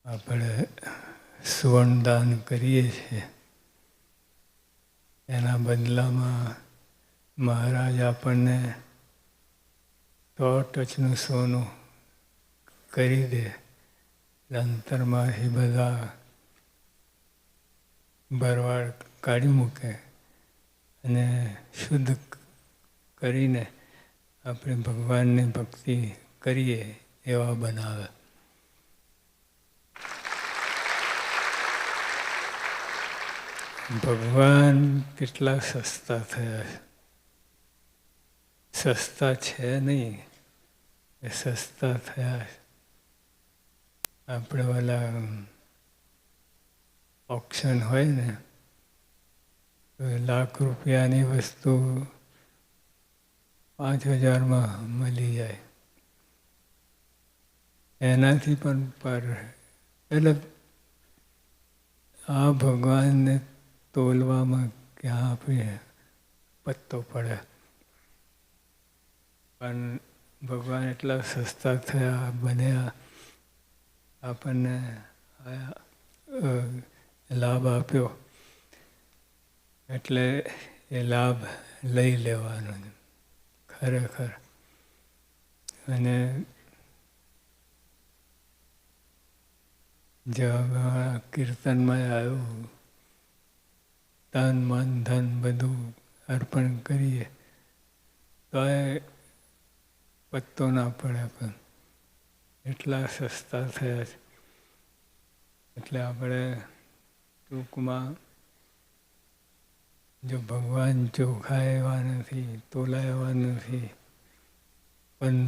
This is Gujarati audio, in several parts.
આપણે સુવર્ણદાન કરીએ છીએ, એના બદલામાં મહારાજ આપણને 100 ટચનું સોનું કરી દે. અંતરમાંથી બધા ભરવાડ કાઢી મૂકે અને શુદ્ધ કરીને આપણે ભગવાનની ભક્તિ કરીએ એવા બનાવે. ભગવાન કેટલા સસ્તા થયા છે. સસ્તા છે નહીં, એ સસ્તા થયા છે. આપણે ઓલા ઓપ્શન હોય ને તો ₹1,00,000 વસ્તુ 5,000માં મળી જાય. એનાથી પણ પર એટલે આ ભગવાનને તોલવામાં ક્યાં આપણે પત્તો પડે. પણ ભગવાન એટલા સસ્તા થયા બન્યા, આપણને લાભ આપ્યો, એટલે એ લાભ લઈ લેવાનો ખરેખર. અને જેવા કીર્તનમાં આવ્યું, તન મન ધન બધું અર્પણ કરીએ તો એ પત્તો ના પડે. પણ એટલા સસ્તા થયા છે. એટલે આપણે ટૂંકમાં જો ભગવાન ચોખ્ખા એવા નથી, તોલા એવા નથી, પણ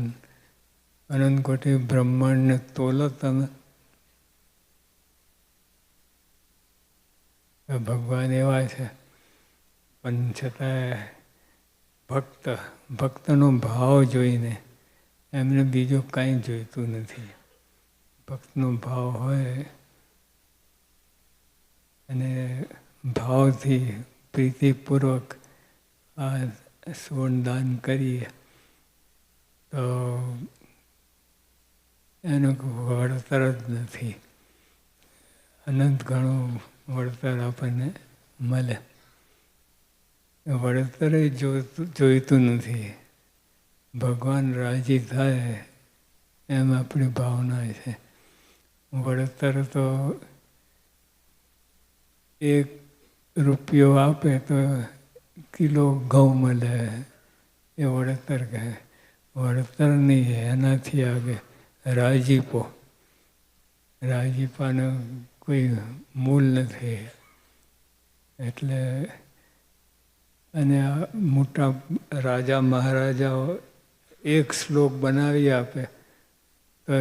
અનંતકોટી બ્રહ્માંડને તોલો તમે, ભગવાન એવા છે. પણ છતાંય ભક્તનો ભાવ જોઈને એમને બીજું કાંઈ જોઈતું નથી. ભક્તનો ભાવ હોય અને ભાવથી પ્રીતિપૂર્વક આ સુવર્ણદાન કરીએ તો એનું વળતર જ નથી. અનંત ઘણું વળતર આપણને મળે. વળતર જોઈતું નથી. ભગવાન રાજી થાય એમ આપણી ભાવના છે. વળતર તો ₹1 આપે તો કિલો ઘઉં મળે, એ વળતર કહે. વળતર નહીં, એનાથી આગળ રાજીપો. રાજીપાનું કોઈ મૂલ નથી. એટલે અને આ મોટા રાજા મહારાજાઓ એક શ્લોક બનાવી આપે તો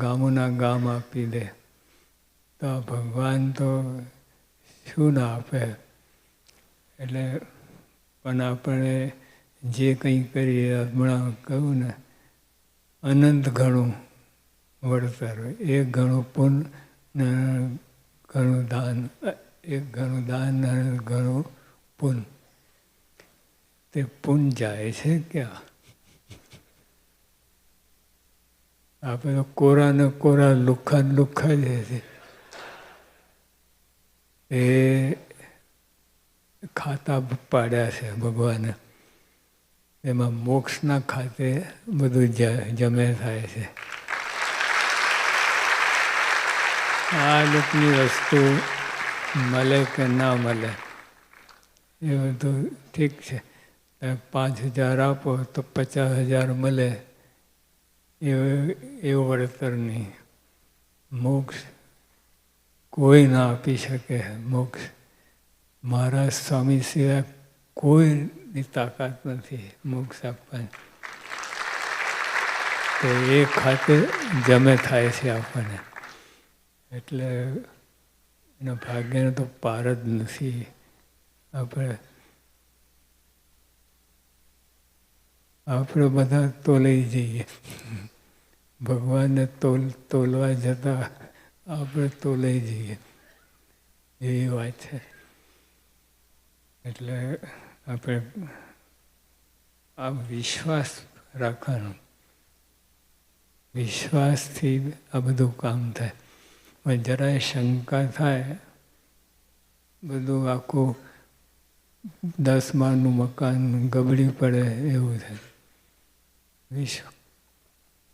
ગામોના ગામ આપી દે. તો ભગવાન તો શું ના આપે. એટલે પણ આપણે જે કંઈ કરીએ, હમણાં કહ્યું ને, અનંત ઘણું વળતર. 1 ગણું પુણ્ય ને ઘણું દાન, 1 ગણું દાન અને ઘણું પુણ્ય. તે પુણ્ય જાય છે ક્યાં? આપણે તો કોરા ને કોરા, લુખ્ખા ને લુખ્ખા જ છે. એ ખાતા પાડ્યા છે ભગવાને. એમાં મોક્ષના ખાતે બધું જમે થાય છે. આ લોકોની વસ્તુ મળે કે ના મળે એ બધું ઠીક છે. 5,000 આપો તો 50,000 મળે એવું વળતર નહીં. મોક્ષ કોઈ ના આપી શકે. મોક્ષ મહારાજ સ્વામી સિવાય કોઈની તાકાત નથી મોક્ષ આપવાની. તો એ ખાતે જમે થાય છે આપણને. એટલે એના ભાગ્યનો તો પાર જ નથી. આપણે બધા તોલાઈ જઈએ. ભગવાનને તોલવા જતાં આપણે તોલાઈ જઈએ, એવી વાત છે. એટલે આપણે આ વિશ્વાસ રાખવાનો. વિશ્વાસથી આ બધું કામ થાય. પણ જરાય શંકા થાય બધું આખું 10 માળનું મકાન ગબડી પડે એવું થાય. વિશ્વ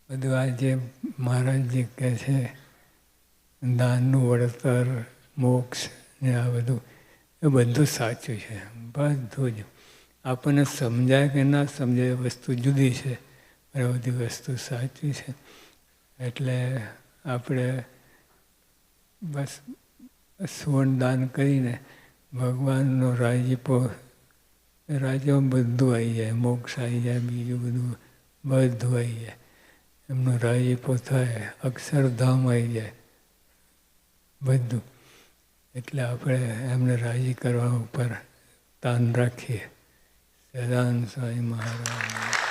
બધું આજે મહારાજજી કહે છે દાનનું વળતર, મોક્ષ ને આ બધું એ બધું સાચું છે. બધું જ આપણને સમજાય કે ના સમજાય વસ્તુ જુદી છે, પણ બધી વસ્તુ સાચી છે. એટલે આપણે બસ સુવર્ણ દાન કરીને ભગવાનનો રાજીપો, રાજ્યમાં બધું આવી જાય, મોક્ષ આવી જાય, બીજું બધું આવી જાય. એમનો રાજીપો થાય, અક્ષરધામ આવી જાય બધું. એટલે આપણે એમને રાજી કરવા ઉપર તાન રાખીએ. સદાનંદ સ્વામી મહારાજ.